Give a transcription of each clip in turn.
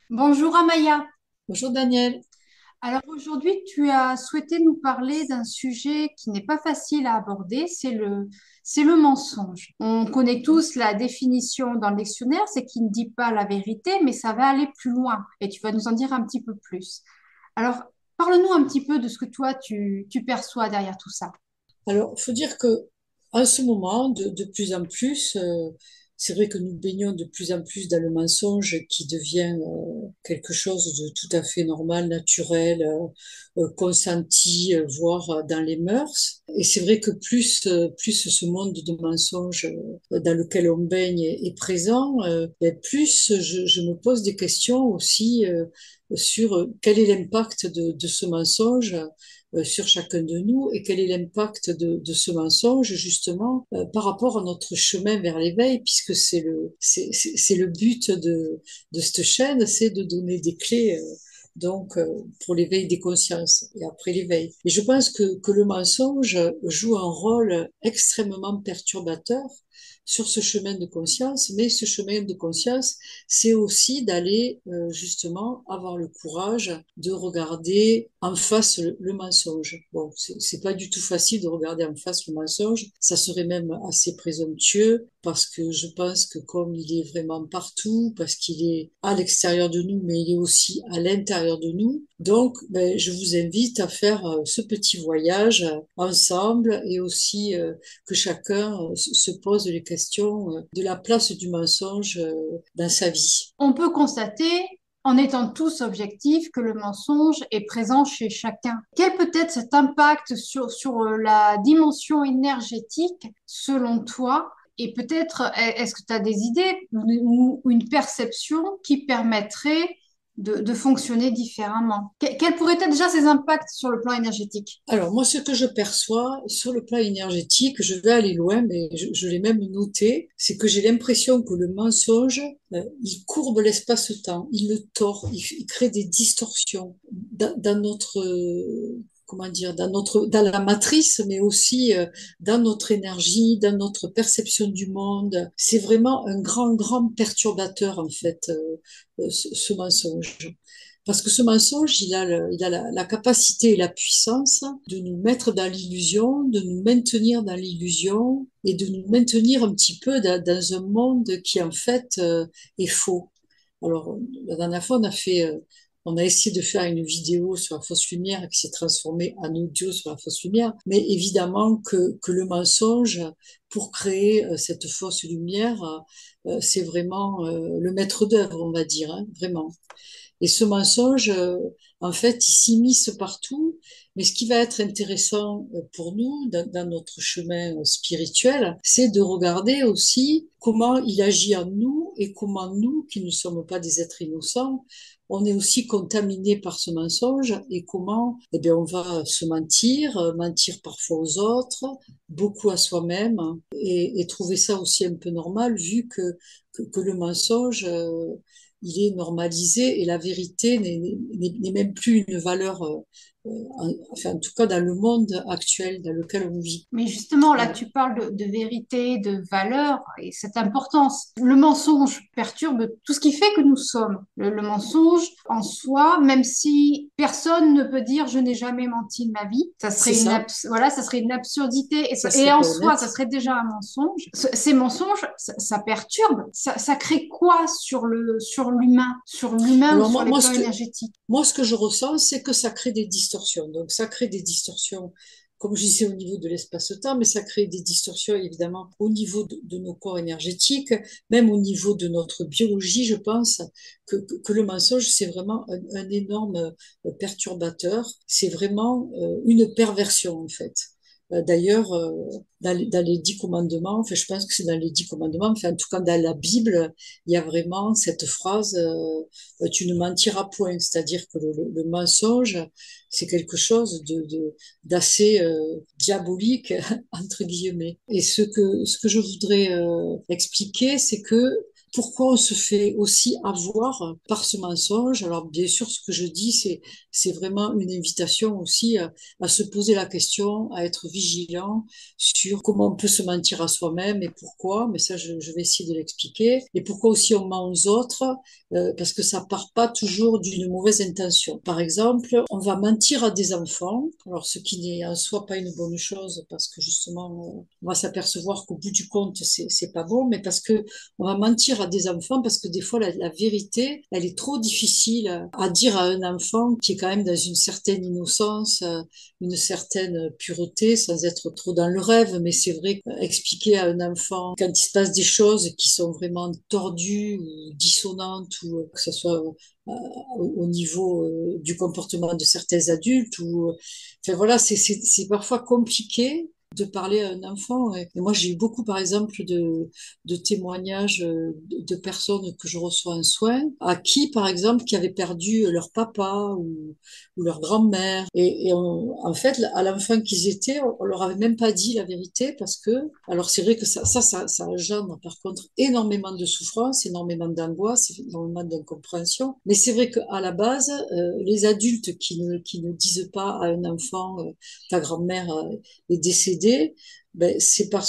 Bonjour Amaya. Bonjour Daniel. Alors aujourd'hui, tu as souhaité nous parler d'un sujet qui n'est pas facile à aborder, c'est le mensonge. On connaît tous la définition dans le dictionnaire, c'est qu'il ne dit pas la vérité, mais ça va aller plus loin et tu vas nous en dire un petit peu plus. Alors, parle-nous un petit peu de ce que toi tu perçois derrière tout ça. Alors, il faut dire que en ce moment, de plus en plus, c'est vrai que nous baignons de plus en plus dans le mensonge qui devient quelque chose de tout à fait normal, naturel, consenti, voire dans les mœurs. Et c'est vrai que plus ce monde de mensonges dans lequel on baigne est présent, ben plus je me pose des questions aussi sur quel est l'impact de ce mensonge sur chacun de nous et quel est l'impact de ce mensonge justement par rapport à notre chemin vers l'éveil, puisque c'est le but de cette chaîne, c'est de donner des clés pour l'éveil des consciences et après l'éveil. Et je pense que le mensonge joue un rôle extrêmement perturbateur sur ce chemin de conscience, mais ce chemin de conscience, c'est aussi d'aller justement avoir le courage de regarder en face le mensonge. Bon, c'est pas du tout facile de regarder en face le mensonge, ça serait même assez présomptueux parce que je pense que comme il est vraiment partout, parce qu'il est à l'extérieur de nous, mais il est aussi à l'intérieur de nous. Donc, ben, je vous invite à faire ce petit voyage ensemble et aussi que chacun se pose les questions de la place du mensonge dans sa vie. On peut constater, en étant tous objectifs, que le mensonge est présent chez chacun. Quel peut être cet impact sur la dimension énergétique selon toi? Et peut-être, est-ce que tu as des idées ou une perception qui permettrait de fonctionner différemment? Quels pourraient être déjà ces impacts sur le plan énergétique? Alors, moi, ce que je perçois sur le plan énergétique, je vais aller loin, mais je l'ai même noté, c'est que j'ai l'impression que le mensonge, il courbe l'espace-temps, il le tord, il crée des distorsions dans notre, comment dire, dans la matrice, mais aussi dans notre énergie, dans notre perception du monde. C'est vraiment un grand perturbateur, en fait, ce mensonge. Parce que ce mensonge, il a la capacité et la puissance de nous mettre dans l'illusion, de nous maintenir dans l'illusion et de nous maintenir un petit peu dans un monde qui en fait est faux. Alors, la dernière fois, on a essayé de faire une vidéo sur la fausse lumière qui s'est transformée en audio sur la fausse lumière. Mais évidemment que le mensonge, pour créer cette fausse lumière, c'est vraiment le maître d'œuvre, on va dire, hein, vraiment. Et ce mensonge, en fait, il s'immisce partout. Mais ce qui va être intéressant pour nous dans notre chemin spirituel, c'est de regarder aussi comment il agit en nous et comment nous, qui ne sommes pas des êtres innocents, on est aussi contaminé par ce mensonge et comment, eh bien, on va se mentir, mentir parfois aux autres, beaucoup à soi-même et trouver ça aussi un peu normal vu que le mensonge, il est normalisé et la vérité n'est même plus une valeur, enfin en tout cas dans le monde actuel dans lequel on vit. Mais justement, là, Voilà. tu parles de vérité, de valeur et cette importance. Le mensonge perturbe tout ce qui fait que nous sommes. Le mensonge en soi, même si personne ne peut dire je n'ai jamais menti de ma vie, ça C'est serait ça, voilà, ça serait une absurdité ça et serait en pas soi, ça honnête. serait déjà un mensonge. Ces mensonges, ça perturbe, ça crée quoi sur l'humain ou Alors sur les moi, plans énergétiques? moi, ce que je ressens, c'est que ça crée des distorsions. Donc, ça crée des distorsions, comme je disais, au niveau de l'espace-temps, mais ça crée des distorsions, évidemment, au niveau de nos corps énergétiques, même au niveau de notre biologie, je pense que le mensonge, c'est vraiment un énorme perturbateur. C'est vraiment une perversion, en fait. D'ailleurs, dans les 10 commandements, enfin, je pense que c'est dans les 10 commandements, enfin, en tout cas dans la Bible, il y a vraiment cette phrase tu ne mentiras point. C'est-à-dire que le mensonge, c'est quelque chose d'assez diabolique, entre guillemets. Et ce que je voudrais expliquer, c'est que pourquoi on se fait aussi avoir par ce mensonge. Alors bien sûr, ce que je dis, c'est vraiment une invitation aussi à se poser la question, à être vigilant sur comment on peut se mentir à soi-même et pourquoi. Mais ça, je vais essayer de l'expliquer. Et pourquoi aussi on ment aux autres, parce que ça part pas toujours d'une mauvaise intention. Par exemple, on va mentir à des enfants, alors ce qui n'est en soi pas une bonne chose, parce que justement, on va s'apercevoir qu'au bout du compte, c'est pas bon, mais parce que on va mentir à des enfants, parce que des fois, la vérité, elle est trop difficile à dire à un enfant qui est quand même dans une certaine innocence, une certaine pureté, sans être trop dans le rêve. Mais c'est vrai qu'expliquer à un enfant quand il se passe des choses qui sont vraiment tordues ou dissonantes, ou que ce soit au niveau du comportement de certains adultes, ou enfin voilà, c'est parfois compliqué de parler à un enfant. Et moi, j'ai eu beaucoup, par exemple, de témoignages de personnes que je reçois en soins, à qui, par exemple, qui avaient perdu leur papa ou leur grand-mère. En fait, à l'enfant qu'ils étaient, on leur avait même pas dit la vérité parce que, alors c'est vrai que ça engendre par contre énormément de souffrance, énormément d'angoisse, énormément d'incompréhension. Mais c'est vrai qu'à la base, les adultes qui ne disent pas à un enfant, ta grand-mère est décédée, ben, c'est par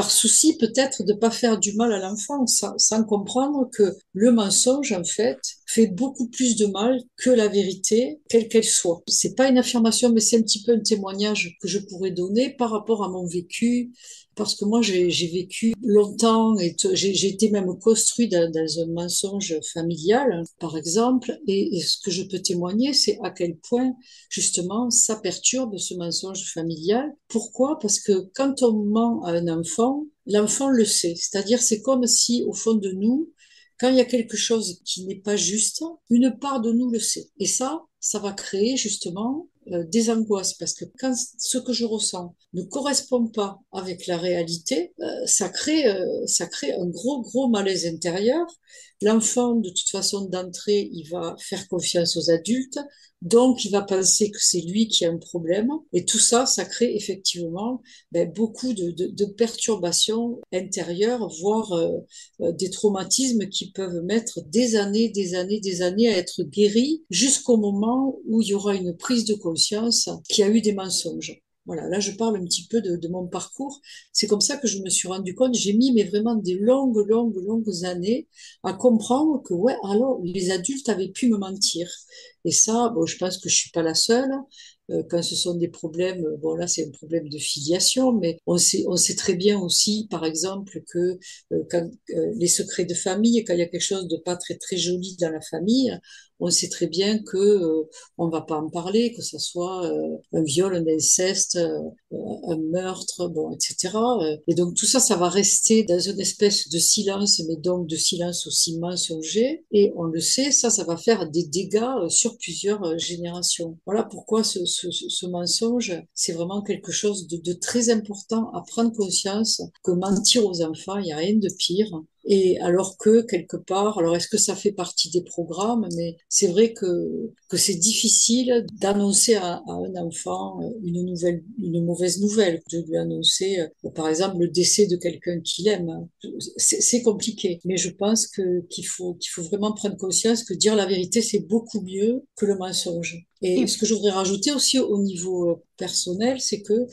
souci peut-être de pas faire du mal à l'enfant, sans comprendre que le mensonge, en fait, fait beaucoup plus de mal que la vérité, quelle qu'elle soit. C'est pas une affirmation, mais c'est un petit peu un témoignage que je pourrais donner par rapport à mon vécu, parce que moi, j'ai vécu longtemps et j'ai été même construit dans un mensonge familial, par exemple, et ce que je peux témoigner, c'est à quel point, justement, ça perturbe ce mensonge familial. Pourquoi? Parce que quand on ment à un enfant, l'enfant le sait. C'est-à-dire, c'est comme si, au fond de nous, quand il y a quelque chose qui n'est pas juste, une part de nous le sait. Et ça va créer justement des angoisses, parce que quand ce que je ressens ne correspond pas avec la réalité, ça crée un gros malaise intérieur. L'enfant, de toute façon, d'entrée, il va faire confiance aux adultes, donc il va penser que c'est lui qui a un problème. Et tout ça, ça crée effectivement beaucoup de perturbations intérieures, voire des traumatismes qui peuvent mettre des années à être guéris jusqu'au moment où il y aura une prise de conscience qu'il y a eu des mensonges. Voilà, là je parle un petit peu de mon parcours. C'est comme ça que je me suis rendu compte. J'ai mis mais vraiment des longues années à comprendre que ouais, alors les adultes avaient pu me mentir. Et ça, bon, je pense que je suis pas la seule. Quand ce sont des problèmes, bon là c'est un problème de filiation, mais on sait très bien aussi, par exemple, que quand les secrets de famille, quand il y a quelque chose de pas très joli dans la famille, on sait très bien que on va pas en parler, que ce soit un viol, un inceste, un meurtre, bon, etc. Et donc tout ça, ça va rester dans une espèce de silence, mais donc de silence aussi mensonger. Et on le sait, ça va faire des dégâts sur plusieurs générations. Voilà pourquoi ce mensonge, c'est vraiment quelque chose de très important à prendre conscience que mentir aux enfants, il n'y a rien de pire. Et alors que quelque part, alors est-ce que ça fait partie des programmes, mais c'est vrai que c'est difficile d'annoncer à un enfant une mauvaise nouvelle, de lui annoncer, par exemple, le décès de quelqu'un qu'il aime. C'est compliqué, mais je pense qu'il faut vraiment prendre conscience que dire la vérité, c'est beaucoup mieux que le mensonge. Et ce Et que je voudrais rajouter aussi au niveau personnel, c'est que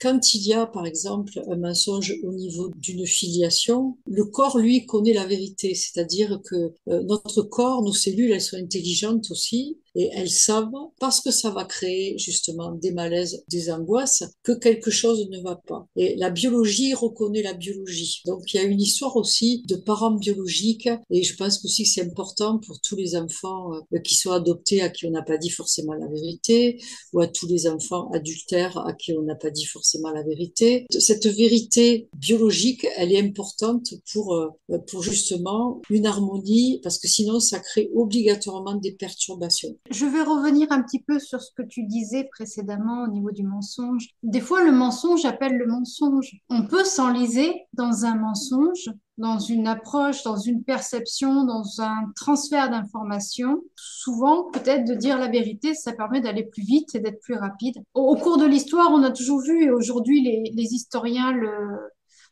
quand il y a, par exemple, un mensonge au niveau d'une filiation, le corps, lui, connaît la vérité. C'est-à-dire que notre corps, nos cellules, elles sont intelligentes aussi et elles savent, parce que ça va créer justement des malaises, des angoisses, que quelque chose ne va pas. Et la biologie reconnaît la biologie. Donc il y a une histoire aussi de parents biologiques et je pense aussi que c'est important pour tous les enfants qui sont adoptés à qui on n'a pas dit forcément la vérité ou à tous les enfants adultères à qui on n'a pas dit forcément la vérité. Cette vérité biologique, elle est importante pour justement une harmonie parce que sinon ça crée obligatoirement des perturbations. je vais revenir un petit peu sur ce que tu disais précédemment au niveau du mensonge. Des fois, le mensonge appelle le mensonge. On peut s'enliser dans un mensonge, dans une approche, dans une perception, dans un transfert d'informations. Souvent, peut-être de dire la vérité, ça permet d'aller plus vite et d'être plus rapide. Au cours de l'histoire, on a toujours vu, et aujourd'hui, les historiens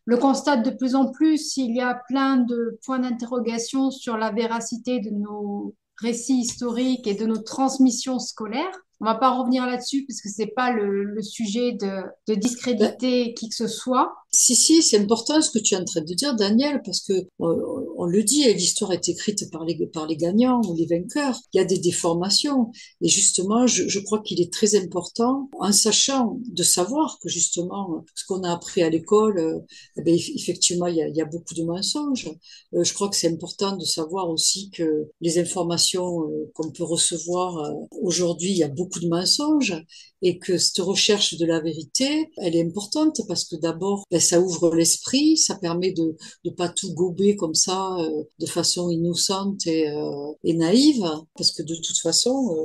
le constate de plus en plus. Il y a plein de points d'interrogation sur la véracité de nos récits historiques et de nos transmissions scolaires. On va pas revenir là-dessus parce que c'est pas le sujet de Ben, discréditer qui que ce soit. si, c'est important ce que tu es en train de dire, Daniel, parce que on le dit, et l'histoire est écrite par les gagnants ou les vainqueurs. Il y a des déformations. Et justement, je crois qu'il est très important, en sachant, de savoir que justement, ce qu'on a appris à l'école, eh ben, effectivement, il y a beaucoup de mensonges. Je crois que c'est important de savoir aussi que les informations qu'on peut recevoir aujourd'hui, il y a beaucoup de mensonges et que cette recherche de la vérité, elle est importante parce que d'abord, ben, ça ouvre l'esprit, ça permet de pas tout gober comme ça de façon innocente et naïve, parce que de toute façon,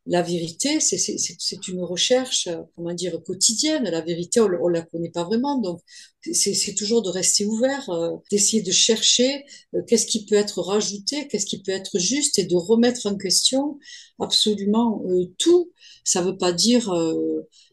la vérité, c'est une recherche, comment dire, quotidienne. La vérité, on la connaît pas vraiment, donc c'est toujours de rester ouvert, d'essayer de chercher qu'est-ce qui peut être rajouté, qu'est-ce qui peut être juste, et de remettre en question absolument tout. Ça veut pas dire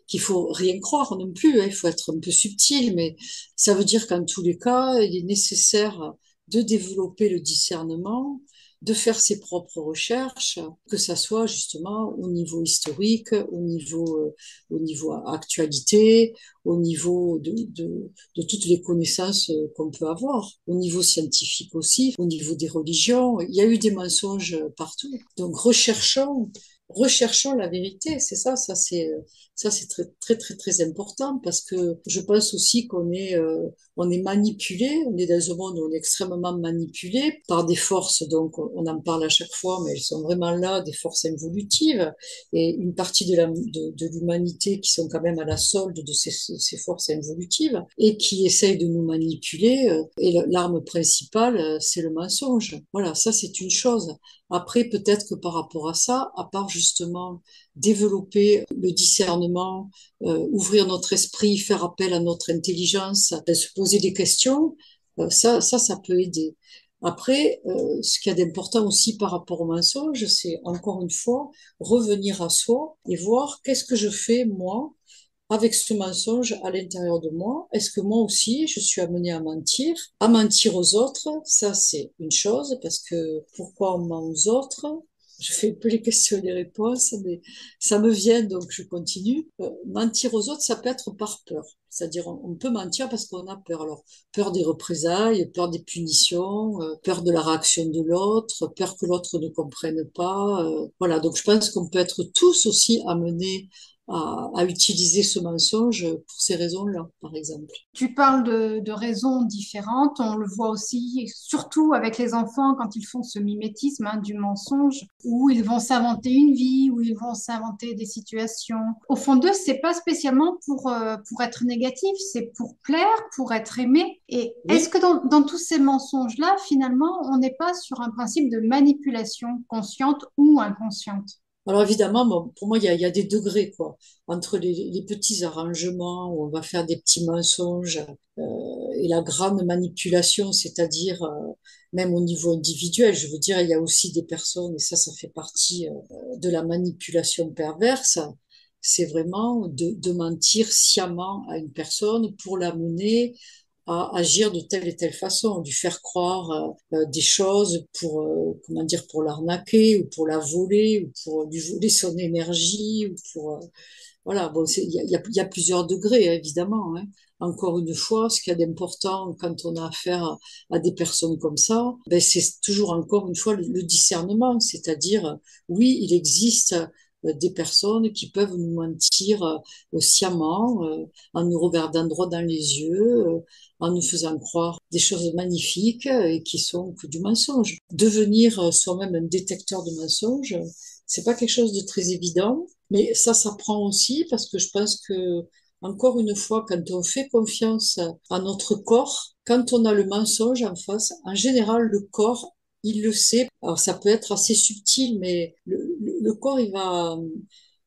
qu'il faut rien croire non plus, hein, il faut être un peu subtil, mais ça veut dire qu'en tous les cas, il est nécessaire de développer le discernement, de faire ses propres recherches, que ça soit justement au niveau historique, au niveau actualité, au niveau de toutes les connaissances qu'on peut avoir, au niveau scientifique aussi, au niveau des religions. Il y a eu des mensonges partout. Donc recherchons la vérité. C'est ça, ça c'est très très très très important parce que je pense aussi on est manipulé, on est dans un monde où on est extrêmement manipulé par des forces, donc on en parle à chaque fois, mais elles sont vraiment là, des forces involutives, et une partie de l'humanité qui sont quand même à la solde de ces forces involutives, et qui essayent de nous manipuler, et l'arme principale, c'est le mensonge. Voilà, ça c'est une chose. Après, peut-être que par rapport à ça, à part justement développer le discernement, ouvrir notre esprit, faire appel à notre intelligence, se poser des questions, ça peut aider. Après, ce qu'il y a d'important aussi par rapport au mensonge, c'est encore une fois revenir à soi et voir qu'est-ce que je fais moi avec ce mensonge à l'intérieur de moi. Est-ce que moi aussi je suis amenée à mentir aux autres? Ça, c'est une chose parce que pourquoi on ment aux autres? Je fais un peu les questions et les réponses, mais ça me vient, donc je continue. Mentir aux autres, ça peut être par peur. C'est-à-dire, on peut mentir parce qu'on a peur. Alors, peur des représailles, peur des punitions, peur de la réaction de l'autre, peur que l'autre ne comprenne pas. Voilà, donc je pense qu'on peut être tous aussi amenés à utiliser ce mensonge pour ces raisons-là, par exemple. Tu parles de raisons différentes. On le voit aussi, surtout avec les enfants, quand ils font ce mimétisme du mensonge, où ils vont s'inventer une vie, où ils vont s'inventer des situations. Au fond d'eux, c'est pas spécialement pour être négatif, c'est pour plaire, pour être aimé. Et est-ce Oui, que dans tous ces mensonges-là, finalement, on n'est pas sur un principe de manipulation consciente ou inconsciente? alors évidemment, bon, pour moi, il y a des degrés, quoi, entre les petits arrangements où on va faire des petits mensonges et la grande manipulation, c'est-à-dire même au niveau individuel. Je veux dire, il y a aussi des personnes, et ça fait partie de la manipulation perverse. C'est vraiment de mentir sciemment à une personne pour l'amener à agir de telle et telle façon, lui faire croire des choses pour, comment dire, pour l'arnaquer ou pour la voler ou pour lui voler son énergie ou pour, voilà, bon, il y a plusieurs degrés, hein, évidemment, hein. Encore une fois, ce qu'il y a d'important quand on a affaire à des personnes comme ça, ben, c'est toujours encore une fois le discernement, c'est-à-dire, oui, il existe des personnes qui peuvent nous mentir sciemment, en nous regardant droit dans les yeux, en nous faisant croire des choses magnifiques et qui sont que du mensonge. Devenir soi-même un détecteur de mensonges, c'est pas quelque chose de très évident, mais ça s'apprend aussi parce que je pense que, encore une fois, quand on fait confiance à notre corps, quand on a le mensonge en face, en général, le corps, il le sait. Alors, ça peut être assez subtil, mais le corps,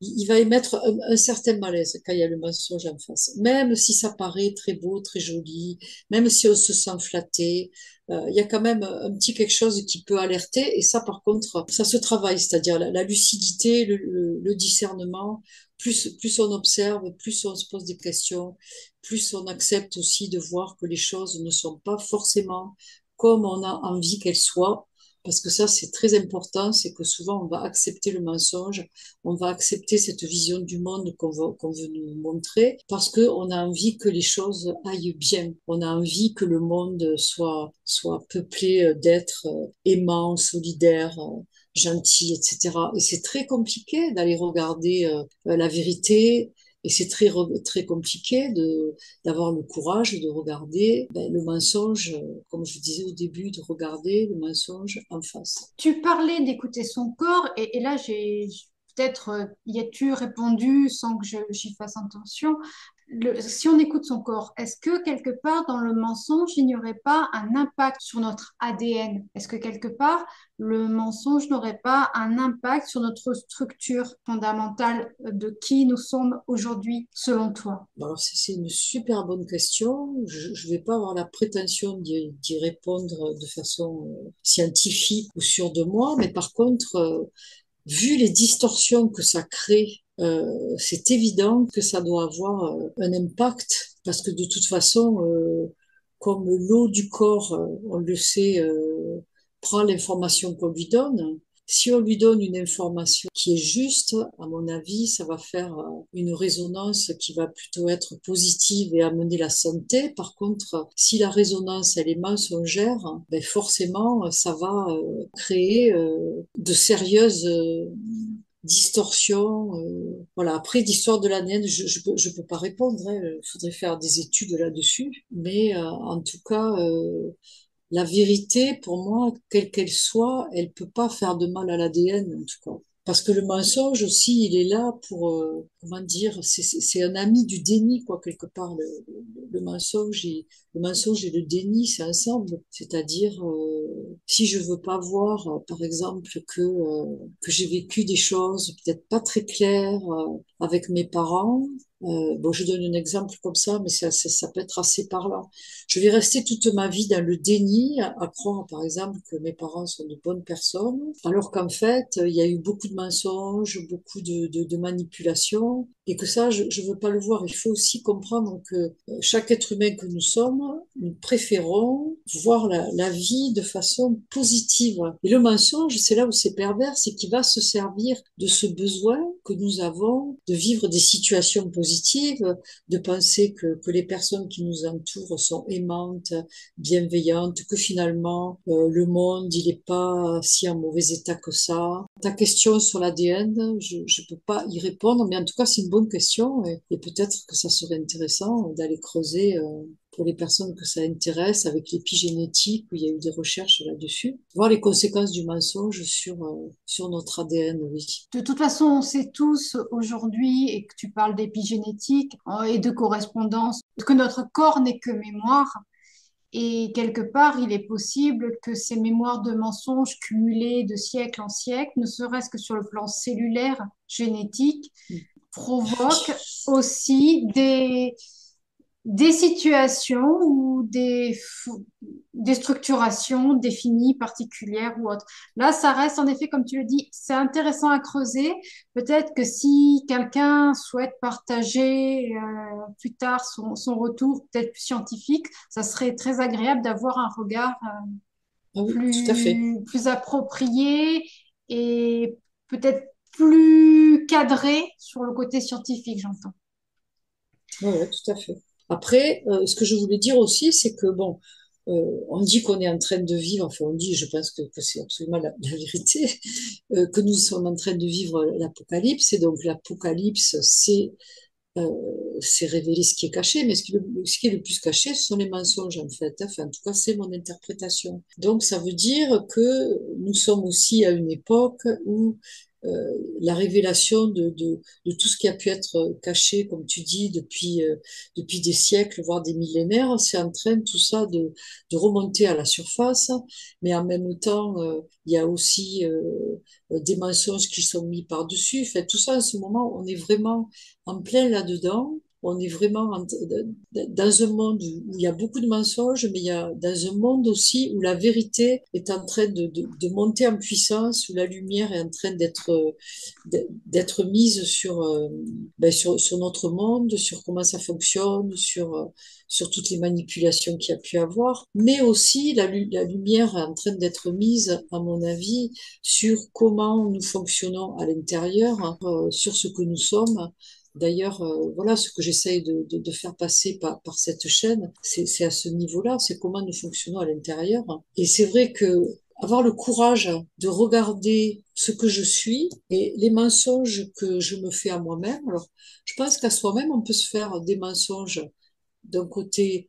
il va émettre un certain malaise quand il y a le mensonge en face. Même si ça paraît très beau, très joli, même si on se sent flatté, il y a quand même un petit quelque chose qui peut alerter. Et ça, par contre, ça se travaille, c'est-à-dire la lucidité, le discernement. Plus on observe, plus on se pose des questions, plus on accepte aussi de voir que les choses ne sont pas forcément comme on a envie qu'elles soient. Parce que ça, c'est très important, c'est que souvent on va accepter le mensonge, on va accepter cette vision du monde qu'on veut nous montrer, parce qu'on a envie que les choses aillent bien. On a envie que le monde soit peuplé d'êtres aimants, solidaires, gentils, etc. Et c'est très compliqué d'aller regarder la vérité. Et c'est très compliqué d'avoir le courage de regarder le mensonge, comme je disais au début, de regarder le mensonge en face. Tu parlais d'écouter son corps et là, peut-être y as-tu répondu sans que j'y fasse attention. Si on écoute son corps, est-ce que quelque part dans le mensonge, il n'y aurait pas un impact sur notre ADN? Est-ce que quelque part, le mensonge n'aurait pas un impact sur notre structure fondamentale de qui nous sommes aujourd'hui, selon toi? Bon, alors, c'est une super bonne question. Je vais pas avoir la prétention d'y répondre de façon scientifique ou sûre de moi, mais par contre, vu les distorsions que ça crée, c'est évident que ça doit avoir un impact, parce que de toute façon, comme l'eau du corps, on le sait, prend l'information qu'on lui donne. Si on lui donne une information qui est juste, à mon avis, ça va faire une résonance qui va plutôt être positive et amener la santé. Par contre, si la résonance, elle est mensongère, ben forcément, ça va créer de sérieuses distorsions. Voilà. Après, l'histoire de l'ADN, je peux pas répondre, hein. Il faudrait faire des études là-dessus. Mais en tout cas, la vérité, pour moi, quelle qu'elle soit, elle peut pas faire de mal à l'ADN, en tout cas. Parce que le mensonge aussi, il est là pour, comment dire, c'est un ami du déni, quoi, quelque part. Le mensonge le mensonge et le déni, c'est ensemble. C'est-à-dire, si je veux pas voir, par exemple, que j'ai vécu des choses peut-être pas très claires, avec mes parents, bon, je donne un exemple comme ça, mais ça peut être assez parlant. Je vais rester toute ma vie dans le déni, à croire, par exemple, que mes parents sont de bonnes personnes, alors qu'en fait, il y a eu beaucoup de mensonges, beaucoup de manipulations, et que ça, je ne veux pas le voir. Il faut aussi comprendre que chaque être humain que nous sommes, nous préférons voir la vie de façon positive. Et le mensonge, c'est là où c'est pervers, c'est qu'il va se servir de ce besoin que nous avons de vivre des situations positives, de penser que les personnes qui nous entourent sont aimantes, bienveillantes, que finalement le monde il est pas si en mauvais état que ça. Ta question sur l'ADN, je peux pas y répondre, mais en tout cas c'est une bonne question et peut-être que ça serait intéressant d'aller creuser. Pour les personnes que ça intéresse, avec l'épigénétique, où il y a eu des recherches là-dessus, voir les conséquences du mensonge sur notre ADN, oui. De toute façon, on sait tous aujourd'hui, et que tu parles d'épigénétique et de correspondance, que notre corps n'est que mémoire. Et quelque part, il est possible que ces mémoires de mensonges cumulées de siècle en siècle, ne serait-ce que sur le plan cellulaire, génétique, provoquent aussi des situations ou des structurations définies, particulières ou autres. Là, ça reste en effet, comme tu le dis, c'est intéressant à creuser. Peut-être que si quelqu'un souhaite partager plus tard son retour, peut-être plus scientifique, ça serait très agréable d'avoir un regard Ah oui, tout à fait. plus approprié et peut-être plus cadré sur le côté scientifique, j'entends. Ouais, ouais, tout à fait. Après, ce que je voulais dire aussi, c'est que bon, on dit qu'on est en train de vivre, enfin on dit, je pense que c'est absolument la vérité, que nous sommes en train de vivre l'apocalypse, et donc l'apocalypse, euh, c'est révéler ce qui est caché, mais ce qui est le plus caché, ce sont les mensonges en fait, hein. Enfin, en tout cas, c'est mon interprétation. Donc ça veut dire que nous sommes aussi à une époque où la révélation de tout ce qui a pu être caché, comme tu dis, depuis des siècles, voire des millénaires, c'est en train tout ça de remonter à la surface, mais en même temps, il y a aussi des mensonges qui sont mis par-dessus. Enfin, tout ça, en ce moment, on est vraiment en plein là-dedans. On est vraiment dans un monde où il y a beaucoup de mensonges, mais il y a dans un monde aussi où la vérité est en train de monter en puissance, où la lumière est en train d'être mise sur notre monde, sur comment ça fonctionne, sur toutes les manipulations qu'il y a pu avoir. Mais aussi, la lumière est en train d'être mise, à mon avis, sur comment nous fonctionnons à l'intérieur, hein, sur ce que nous sommes. D'ailleurs, voilà, ce que j'essaye de faire passer par cette chaîne, c'est à ce niveau-là, c'est comment nous fonctionnons à l'intérieur. Et c'est vrai que avoir le courage de regarder ce que je suis et les mensonges que je me fais à moi-même. Alors, je pense qu'à soi-même, on peut se faire des mensonges d'un côté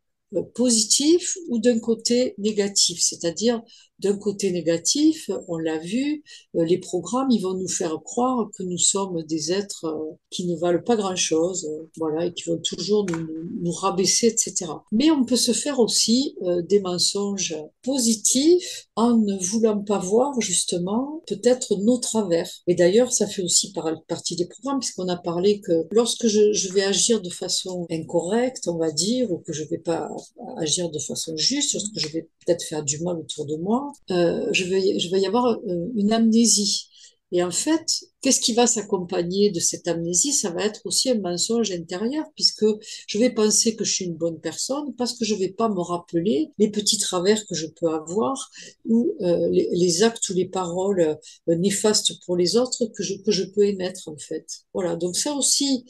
positif ou d'un côté négatif. C'est-à-dire, d'un côté négatif, on l'a vu, les programmes, ils vont nous faire croire que nous sommes des êtres qui ne valent pas grand-chose, voilà, et qui vont toujours nous rabaisser, etc. Mais on peut se faire aussi des mensonges positifs en ne voulant pas voir justement peut-être nos travers. Et d'ailleurs, ça fait aussi partie des programmes, puisqu'on a parlé que lorsque je vais agir de façon incorrecte, on va dire, ou que je vais pas agir de façon juste, lorsque je vais peut-être faire du mal autour de moi, je vais y avoir une amnésie. Et en fait, qu'est-ce qui va s'accompagner de cette amnésie? Ça va être aussi un mensonge intérieur, puisque je vais penser que je suis une bonne personne parce que je vais pas me rappeler les petits travers que je peux avoir ou les actes ou les paroles néfastes pour les autres que je peux émettre, en fait. Voilà. Donc ça aussi,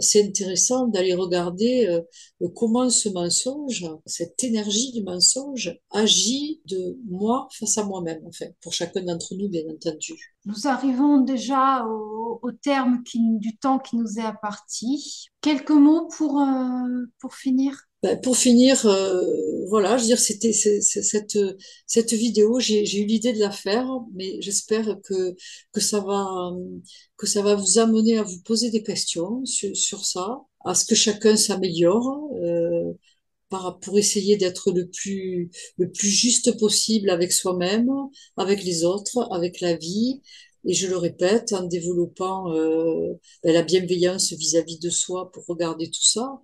c'est intéressant d'aller regarder comment ce mensonge, cette énergie du mensonge agit de moi face à moi-même, en fait, pour chacun d'entre nous, bien entendu. Nous arrivons déjà au terme du temps qui nous est imparti. Quelques mots pour finir. Ben, pour finir, voilà, je veux dire, cette vidéo, j'ai eu l'idée de la faire, mais j'espère que ça va vous amener à vous poser des questions sur ça, à ce que chacun s'améliore, pour essayer d'être le plus juste possible avec soi-même, avec les autres, avec la vie. Et je le répète, en développant la bienveillance vis-à-vis de soi pour regarder tout ça,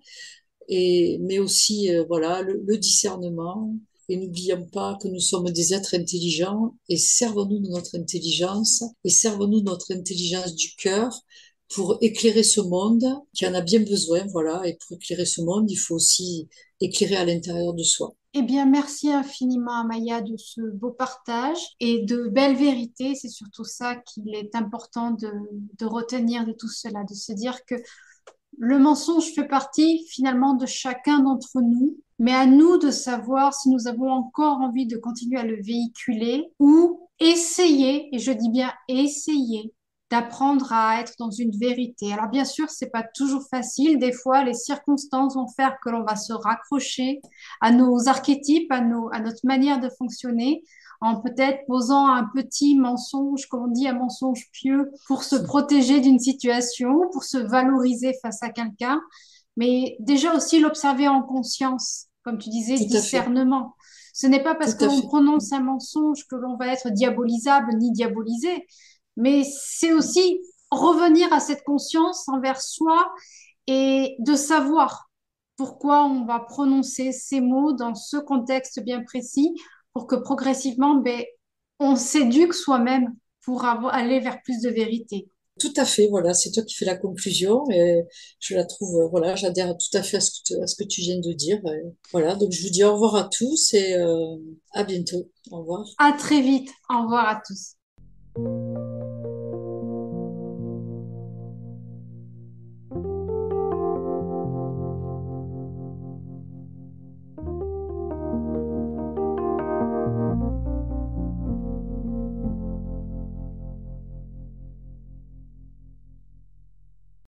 mais aussi voilà le discernement. Et n'oublions pas que nous sommes des êtres intelligents et servons-nous de notre intelligence et servons-nous de notre intelligence du cœur pour éclairer ce monde qui en a bien besoin, voilà. Et pour éclairer ce monde, il faut aussi éclairer à l'intérieur de soi. Eh bien, merci infiniment, Amaya, de ce beau partage et de belles vérités. C'est surtout ça qu'il est important de retenir de tout cela, de se dire que le mensonge fait partie finalement de chacun d'entre nous, mais à nous de savoir si nous avons encore envie de continuer à le véhiculer ou essayer, et je dis bien essayer, d'apprendre à être dans une vérité. Alors bien sûr, c'est pas toujours facile. Des fois, les circonstances vont faire que l'on va se raccrocher à nos archétypes, à notre manière de fonctionner, en peut-être posant un petit mensonge, comme on dit, un mensonge pieux, pour se protéger d'une situation, pour se valoriser face à quelqu'un, mais déjà aussi l'observer en conscience, comme tu disais, Tout à fait, discernement. Ce n'est pas parce tout que à l'on fait, prononce un mensonge que l'on va être diabolisable ni diabolisé, mais c'est aussi revenir à cette conscience envers soi et de savoir pourquoi on va prononcer ces mots dans ce contexte bien précis pour que progressivement, ben, on s'éduque soi-même pour aller vers plus de vérité. tout à fait. Voilà, c'est toi qui fais la conclusion et je la trouve, voilà, j'adhère tout à fait à ce que tu viens de dire. Voilà, donc je vous dis au revoir à tous et à bientôt. Au revoir. À très vite. Au revoir à tous.